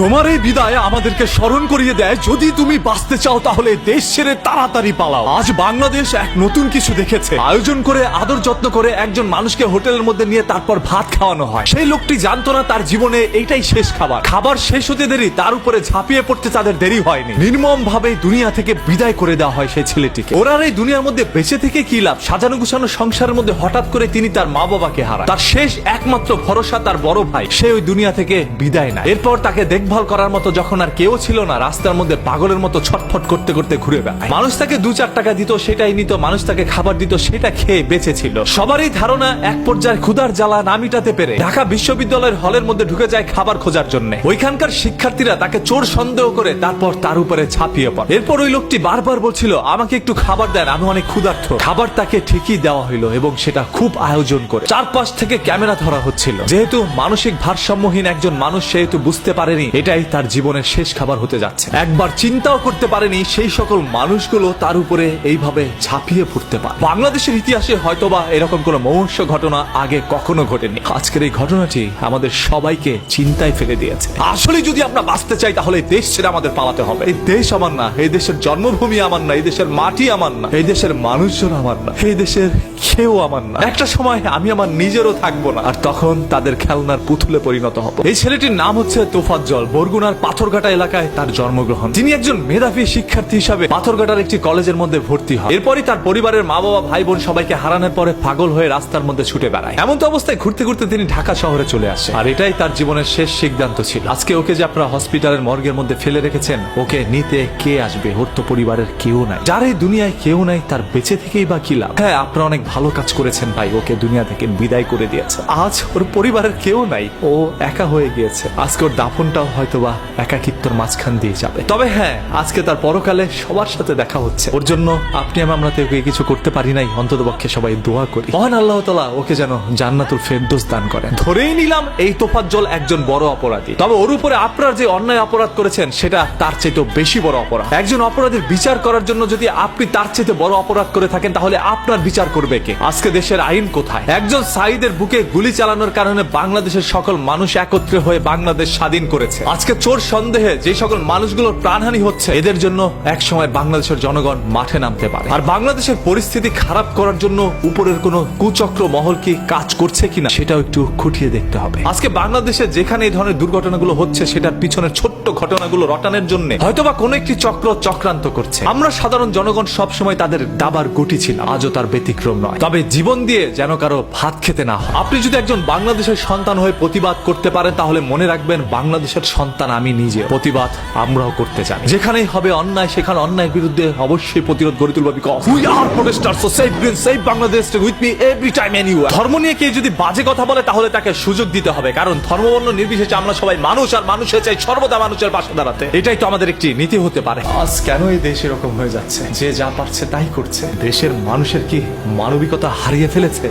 তোমার এই বিদায় আমাদেরকে স্মরণ করিয়ে দেয়, যদি তুমি বাঁচতে চাও তাহলে দেশ ছেড়ে তাড়াতাড়ি পালাও। আজ বাংলাদেশ এক নতুন কিছু দেখেছে। আয়োজন করে আদর যত্ন করে একজন মানুষকে হোটেলের মধ্যে নিয়ে তারপর ভাত খাওয়ানো হয়। সেই লোকটি জানতো না তার জীবনে এইটাই শেষ খাবার। খাবার শেষ হতে দেরি, তার উপরে ঝাঁপিয়ে পড়তে তাদের দেরি হয়নি। নির্মম ভাবে দুনিয়া থেকে বিদায় করে দেওয়া হয় সেই ছেলেটিকে। ওরা এই দুনিয়ার মধ্যে বেঁচে থেকে কি লাভ? সাজানো গুছানো সংসারের মধ্যে হঠাৎ করে তিনি তার মা বাবাকে হারান। তার শেষ একমাত্র ভরসা তার বড় ভাই, সে ওই দুনিয়া থেকে বিদায় নেয়। এরপর তাকে দেখভাল করার মতো যখন আর কেউ ছিল না, রাস্তার মধ্যে পাগলের মতো ছটফট করতে করতে ঘুরে বেড়ায়। মানুষ তাকে 2-4 টাকা দিত, সেটাই নিত। মানুষ তাকে খাবার দিত, সেটা খেয়ে বেঁচে ছিল। সবারই ধারণা এক পর্যায়ে ক্ষুধার জ্বালা না মিটাতে পেরে ঢাকা বিশ্ববিদ্যালয়ের হলের মধ্যে ঢুকে যায় খাবার খোঁজার জন্য। ওইখানকার শিক্ষার্থীরা তাকে চোর সন্দেহ করে তারপর তার উপরে ঝাঁপিয়ে পড়ে। এরপর ওই লোকটি বারবার বলছিল, আমাকে একটু খাবার দেন, আমি অনেক ক্ষুধার্ত। খাবার তাকে ঠিকই দেওয়া হইলো এবং সেটা খুব আয়োজন করে। চারপাশ থেকে ক্যামেরা ধরা হচ্ছিল। যেহেতু মানসিক ভারসাম্যহীন একজন মানুষ, সেহেতু বুঝতে পারেনি এটাই তার জীবনের শেষ খাবার হতে যাচ্ছে। একবার চিন্তাও করতে পারেনি সেই সকল মানুষগুলো তার উপরে এইভাবে ঝাঁপিয়ে পড়তে পারে। বাংলাদেশের ইতিহাসে হয়তোবা এরকম কোনো মহর্ষ ঘটনা আগে কখনো ঘটেনি। আজকের এই ঘটনাটি আমাদের সবাইকে চিন্তায় ফেলে দিয়েছে। আসলে যদি আমরা বাঁচতে চাই তাহলে দেশ ছেড়ে আমাদের পালাতে হবে। এই দেশ আমার না, এই দেশের জন্মভূমি আমার না, এই দেশের মাটি আমার না, এই দেশের মানুষজন আমার না, এই দেশের কেউ আমার না। একটা সময় আমি আমার নিজেরও থাকবো না, আর তখন তাদের খেলনার পুতুলে পরিণত হব। এই ছেলেটির নাম হচ্ছে তোফাজ্জল। বরগুনার পাথরঘাটা এলাকায় তার জন্মগ্রহণ। তিনি একজন মেধাবী শিক্ষার্থী হিসাবে পাথরঘাটার একটি কলেজের মধ্যে ভর্তি হয়। এরপরই তার পরিবারের মা বাবা ভাই বোন সবাইকে হারানোর পরে পাগল হয়ে রাস্তার মধ্যে ছুটে বেড়ায়। এমন তো অবস্থায় ঘুরতে ঘুরতে তিনি ঢাকা শহরে চলে আসে, আর এটাই তার জীবনের শেষ সিদ্ধান্ত ছিল। আজকে ওকে যে আপনারা হসপিটালের মর্গের মধ্যে ফেলে রেখেছেন, ওকে নিতে কে আসবে? ওর তো পরিবারের কেউ নাই। যার এই দুনিয়ায় কেউ নাই, তার বেঁচে থেকেই বা কি লাভ? হ্যাঁ, আপনারা অনেক ভালো কাজ করেছেন ভাই, ওকে দুনিয়া থেকে বিদায় করে দিয়েছে। আজ ওর পরিবারের কেউ নাই, ও একা হয়ে গিয়েছে। আজকে ওর দাফনটাও হয়তোবা একাকিত্বর মাঝখান দিয়ে যাবে। তবে হ্যাঁ, আজকে তার পরকালে সবার সাথে দেখা হচ্ছে। ওর জন্য আপনি আমরা তো ওকে কিছু করতে পারি নাই, অন্ততপক্ষে সবাই দোয়া করি মহান আল্লাহ তাআলা ওকে যেন জান্নাতুল ফেরদৌস দান করেন। ধরেই নিলাম এই তোফাজ্জল একজন বড় অপরাধী, তবে ওর উপরে আপনারা যে অন্যায় অপরাধ করেছেন সেটা তার চাইতে বেশি বড় অপরাধ। একজন অপরাধীর বিচার করার জন্য যদি আপনি তার চাইতে বড় অপরাধ করে থাকেন, তাহলে আপনার বিচার করবে কে? আজকে দেশের আইন কোথায়? একজন সাঈদের বুকে গুলি চালানোর কারণে বাংলাদেশের সকল মানুষ একত্রে হয়ে বাংলাদেশ স্বাধীন করেছে। আজকে চোর সন্দেহে যে সকল মানুষগুলোর প্রাণহানি হচ্ছে, এদের জন্য এক সময় বাংলাদেশের জনগণ মাঠে নামতে পারে। আর বাংলাদেশের পরিস্থিতি খারাপ করার জন্য উপরের কোনো কুচক্র মহল কি কাজ করছে কিনা, সেটাও একটু খুঁটিয়ে দেখতে হবে। আজকে বাংলাদেশে যেখানে এই ধরনের দুর্ঘটনাগুলো হচ্ছে, সেটার পিছনের ছোট্ট ঘটনাগুলো রটানোর জন্য হয়তোবা কোনো একটি চক্র চক্রান্ত করছে। আমরা সাধারণ জনগণ সব সময় তাদের দাবার গুটি ছিলাম, আজও তার ব্যতিক্রম নয়। তবে জীবন দিয়ে যেন কারো ভাত খেতে না হয়। আপনি যদি একজন বাংলাদেশের সন্তান হয়ে প্রতিবাদ করতে পারেন, তাহলে মনে রাখবেন বাংলাদেশের সন্তান আমি নিজে। প্রতিবাদ আমরাও করতে চাই। যেখানেই হবে অন্যায়, সেখানে অন্যায়ের বিরুদ্ধে অবশ্যই প্রতিরোধ গড়ে তুলব। Because we are protesters, so save green, save Bangladesh with me every time anywhere. ধর্ম নিয়ে কেউ যদি বাজে কথা বলে, তাহলে তাকে সুযোগ দিতে হবে, কারণ ধর্মবর্ণ নির্বিশেষে আমরা সবাই মানুষ, আর মানুষের চাই সর্বদা মানুষের পাশে দাঁড়াতে। এটাই তো আমাদের একটি নীতি হতে পারে। আজ কেন এই দেশ এরকম হয়ে যাচ্ছে? যে যা পারছে তাই করছে। দেশের মানুষের কি মানবিকতা হারিয়ে ফেলেছে?